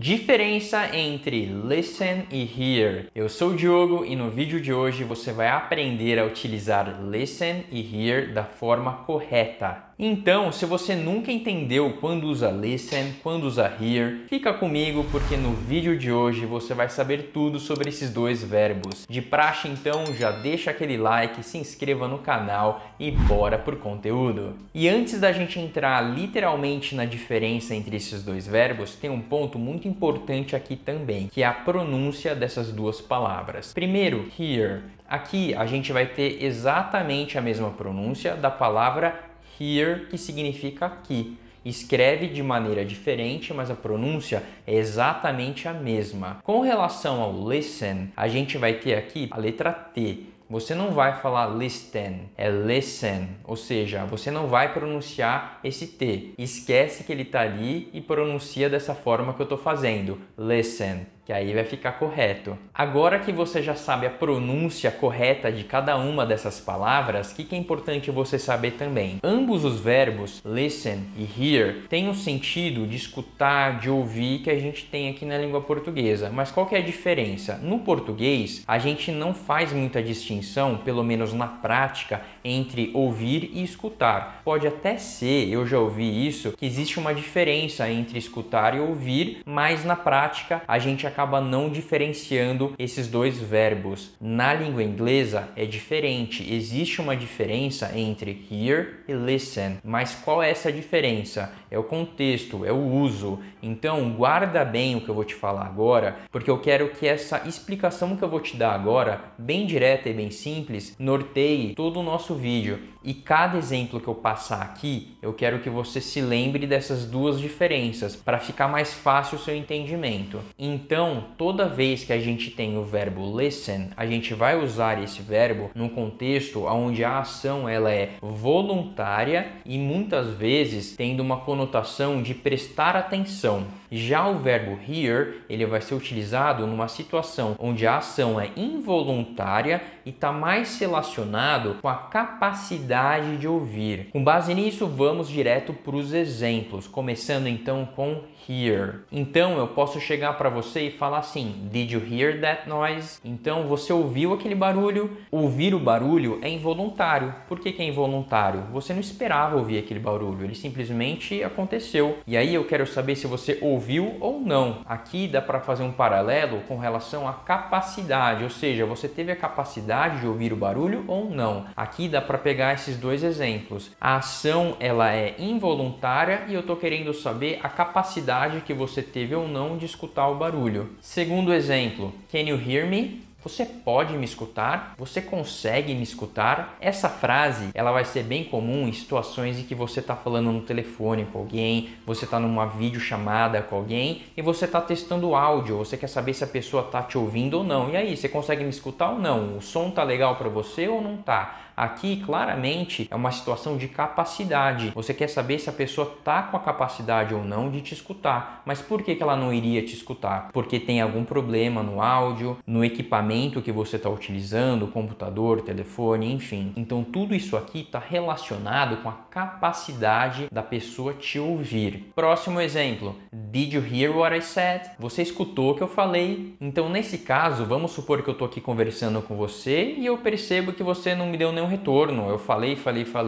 Diferença entre listen e hear. Eu sou o Diogo e no vídeo de hoje você vai aprender a utilizar listen e hear da forma correta. Então, se você nunca entendeu quando usa listen, quando usa hear, fica comigo porque no vídeo de hoje você vai saber tudo sobre esses dois verbos. De praxe, então, já deixa aquele like, se inscreva no canal e bora pro conteúdo. E antes da gente entrar literalmente na diferença entre esses dois verbos, tem um ponto muito importante aqui também, que é a pronúncia dessas duas palavras. Primeiro, hear. Aqui a gente vai ter exatamente a mesma pronúncia da palavra hear, que significa aqui. Escreve de maneira diferente, mas a pronúncia é exatamente a mesma. Com relação ao listen, a gente vai ter aqui a letra T. Você não vai falar listen, é listen, ou seja, você não vai pronunciar esse T. Esquece que ele está ali e pronuncia dessa forma que eu estou fazendo, listen, que aí vai ficar correto. Agora que você já sabe a pronúncia correta de cada uma dessas palavras, o que é importante você saber também? Ambos os verbos, listen e hear, têm um sentido de escutar, de ouvir, que a gente tem aqui na língua portuguesa. Mas qual que é a diferença? No português, a gente não faz muita distinção, pelo menos na prática, entre ouvir e escutar. Pode até ser, eu já ouvi isso, que existe uma diferença entre escutar e ouvir, mas na prática a gente acaba não diferenciando esses dois verbos. Na língua inglesa é diferente, existe uma diferença entre hear e listen, mas qual é essa diferença? É o contexto, é o uso. Então guarda bem o que eu vou te falar agora, porque eu quero que essa explicação que eu vou te dar agora, bem direta e bem simples, norteie todo o nosso vídeo. E cada exemplo que eu passar aqui, eu quero que você se lembre dessas duas diferenças, para ficar mais fácil o seu entendimento. Então, toda vez que a gente tem o verbo listen, a gente vai usar esse verbo num contexto onde a ação ela é voluntária e muitas vezes tendo uma conotação de prestar atenção. Já o verbo hear, ele vai ser utilizado numa situação onde a ação é involuntária e está mais relacionado com a capacidade de ouvir. Com base nisso, vamos direto para os exemplos, começando então com hear. Então eu posso chegar para você e falar assim: Did you hear that noise? Então você ouviu aquele barulho? Ouvir o barulho é involuntário. Por que é involuntário? Você não esperava ouvir aquele barulho, ele simplesmente aconteceu. E aí eu quero saber se você ouviu ou não. Aqui dá para fazer um paralelo com relação à capacidade, ou seja, você teve a capacidade de ouvir o barulho ou não. Aqui dá para pegar esses dois exemplos. A ação ela é involuntária e eu estou querendo saber a capacidade que você teve ou não de escutar o barulho. Segundo exemplo, can you hear me? Você pode me escutar? Você consegue me escutar? Essa frase ela vai ser bem comum em situações em que você está falando no telefone com alguém, você está numa videochamada com alguém e você está testando o áudio, você quer saber se a pessoa está te ouvindo ou não. E aí, você consegue me escutar ou não? O som está legal para você ou não está? Aqui, claramente, é uma situação de capacidade. Você quer saber se a pessoa está com a capacidade ou não de te escutar. Mas por que ela não iria te escutar? Porque tem algum problema no áudio, no equipamento que você está utilizando, computador, telefone, enfim. Então, tudo isso aqui está relacionado com a capacidade da pessoa te ouvir. Próximo exemplo. Did you hear what I said? Você escutou o que eu falei? Então, nesse caso, vamos supor que eu estou aqui conversando com você e eu percebo que você não me deu nenhum retorno. Eu falei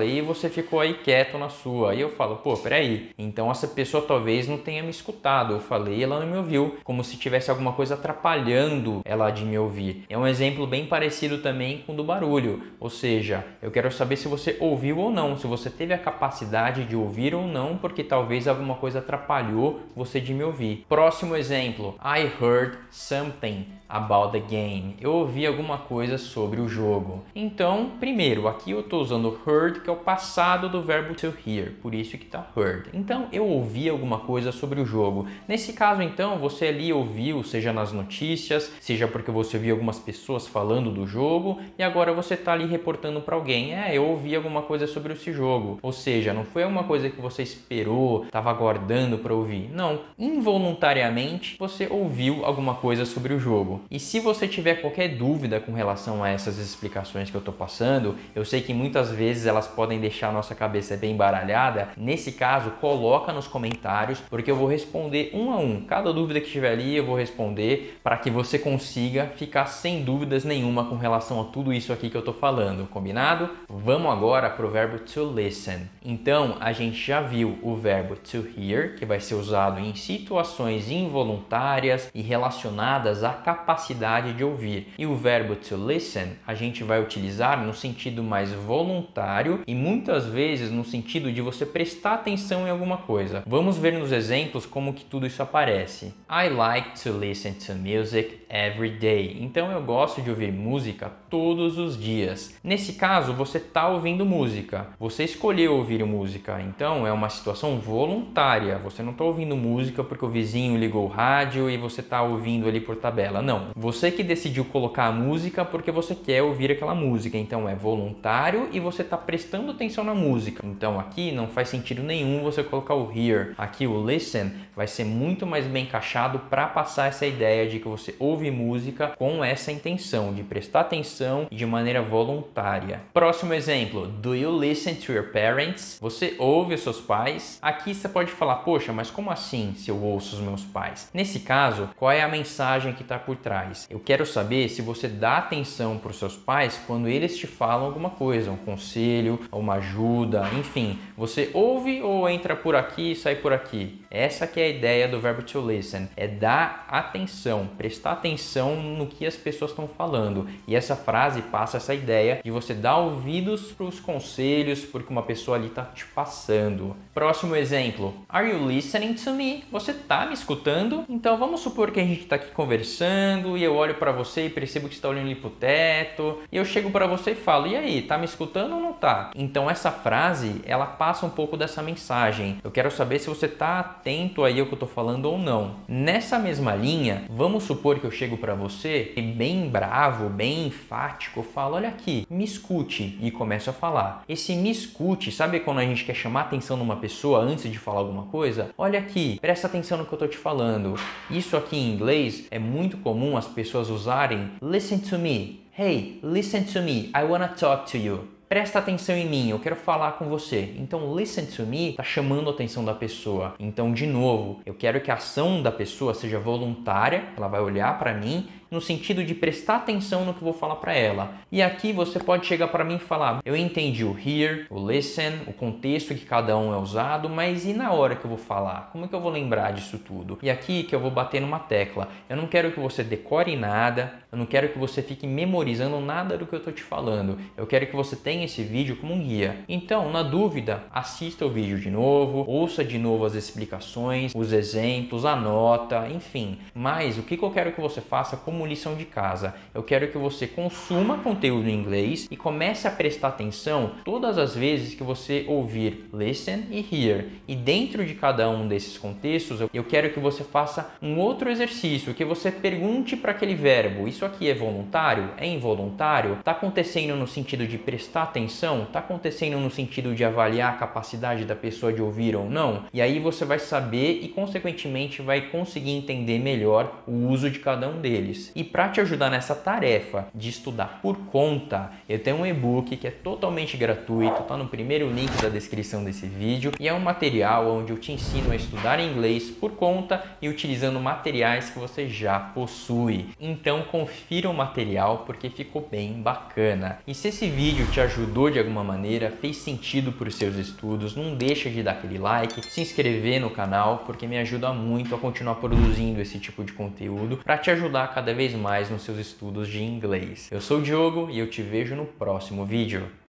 e você ficou aí quieto na sua. Aí eu falo, pô, peraí. Então essa pessoa talvez não tenha me escutado. Eu falei e ela não me ouviu. Como se tivesse alguma coisa atrapalhando ela de me ouvir. É um exemplo bem parecido também com o do barulho. Ou seja, eu quero saber se você ouviu ou não. Se você teve a capacidade de ouvir ou não, porque talvez alguma coisa atrapalhou você de me ouvir. Próximo exemplo. I heard something about the game. Eu ouvi alguma coisa sobre o jogo. Então, primeiro, aqui eu estou usando heard, que é o passado do verbo to hear, por isso que está heard. Então, eu ouvi alguma coisa sobre o jogo. Nesse caso, então, você ali ouviu, seja nas notícias, seja porque você viu algumas pessoas falando do jogo, e agora você está ali reportando para alguém, eu ouvi alguma coisa sobre esse jogo. Ou seja, não foi alguma coisa que você esperou, estava aguardando para ouvir. Não, involuntariamente você ouviu alguma coisa sobre o jogo. E se você tiver qualquer dúvida com relação a essas explicações que eu estou passando, Eu sei que muitas vezes elas podem deixar a nossa cabeça bem baralhada. Nesse caso, coloca nos comentários, porque eu vou responder um a um. Cada dúvida que tiver ali eu vou responder para que você consiga ficar sem dúvidas nenhuma com relação a tudo isso aqui que eu tô falando, combinado? Vamos agora para o verbo to listen. Então, a gente já viu o verbo to hear, que vai ser usado em situações involuntárias e relacionadas à capacidade de ouvir. E o verbo to listen, a gente vai utilizar no sentido mais voluntário e muitas vezes no sentido de você prestar atenção em alguma coisa. Vamos ver nos exemplos como que tudo isso aparece. I like to listen to music every day. Então eu gosto de ouvir música todos os dias. Nesse caso, você está ouvindo música. Você escolheu ouvir música. Então é uma situação voluntária. Você não está ouvindo música porque o vizinho ligou o rádio e você está ouvindo ali por tabela. Não. Você que decidiu colocar a música porque você quer ouvir aquela música. Então é voluntário e você está prestando atenção na música. Então aqui não faz sentido nenhum você colocar o hear. Aqui o listen vai ser muito mais bem encaixado para passar essa ideia de que você ouve música com essa intenção de prestar atenção de maneira voluntária. Próximo exemplo. Do you listen to your parents? Você ouve os seus pais? Aqui você pode falar, poxa, mas como assim se eu ouço os meus pais? Nesse caso, qual é a mensagem que está por trás? Eu quero saber se você dá atenção para os seus pais quando eles te falam alguma coisa, um conselho, uma ajuda, enfim. Você ouve ou entra por aqui e sai por aqui? Essa que é a ideia do verbo to listen, é dar atenção, prestar atenção no que as pessoas estão falando. E essa frase passa essa ideia de você dar ouvidos para os conselhos porque uma pessoa ali está te passando. Próximo exemplo. Are you listening to me? Você está me escutando? Então vamos supor que a gente está aqui conversando e eu olho para você e percebo que você está olhando ali para o teto e eu chego para você e falo, e aí, tá me escutando ou não tá? Então essa frase, ela passa um pouco dessa mensagem. Eu quero saber se você está atento aí ao que eu estou falando ou não. Nessa mesma linha, vamos supor que eu chego para você e bem bravo, bem enfático, eu falo, olha aqui, me escute, e começo a falar. Esse me escute, sabe quando a gente quer chamar atenção numa pessoa antes de falar alguma coisa? Olha aqui, presta atenção no que eu tô te falando. Isso aqui em inglês é muito comum as pessoas usarem listen to me. Hey, listen to me, I wanna talk to you. Presta atenção em mim, eu quero falar com você. Então, listen to me está chamando a atenção da pessoa. Então, de novo, eu quero que a ação da pessoa seja voluntária, ela vai olhar para mim no sentido de prestar atenção no que eu vou falar para ela. E aqui você pode chegar para mim e falar, eu entendi o hear, o listen, o contexto que cada um é usado, mas e na hora que eu vou falar? Como é que eu vou lembrar disso tudo? E aqui que eu vou bater numa tecla. Eu não quero que você decore nada, eu não quero que você fique memorizando nada do que eu estou te falando. Eu quero que você tenha esse vídeo como um guia. Então, na dúvida, assista o vídeo de novo, ouça de novo as explicações, os exemplos, anota, enfim. Mas o que eu quero que você faça como lição de casa? Eu quero que você consuma conteúdo em inglês e comece a prestar atenção todas as vezes que você ouvir listen e hear. E dentro de cada um desses contextos, eu quero que você faça um outro exercício, que você pergunte para aquele verbo, isso aqui é voluntário? É involuntário? Está acontecendo no sentido de prestar atenção? Está acontecendo no sentido de avaliar a capacidade da pessoa de ouvir ou não? E aí você vai saber e, consequentemente, vai conseguir entender melhor o uso de cada um deles. E para te ajudar nessa tarefa de estudar por conta, eu tenho um e-book que é totalmente gratuito, está no primeiro link da descrição desse vídeo e é um material onde eu te ensino a estudar inglês por conta e utilizando materiais que você já possui. Então confira o material porque ficou bem bacana. E se esse vídeo te ajudou de alguma maneira, fez sentido para os seus estudos, não deixa de dar aquele like, se inscrever no canal porque me ajuda muito a continuar produzindo esse tipo de conteúdo para te ajudar cada vez mais nos seus estudos de inglês. Eu sou o Diogo e eu te vejo no próximo vídeo.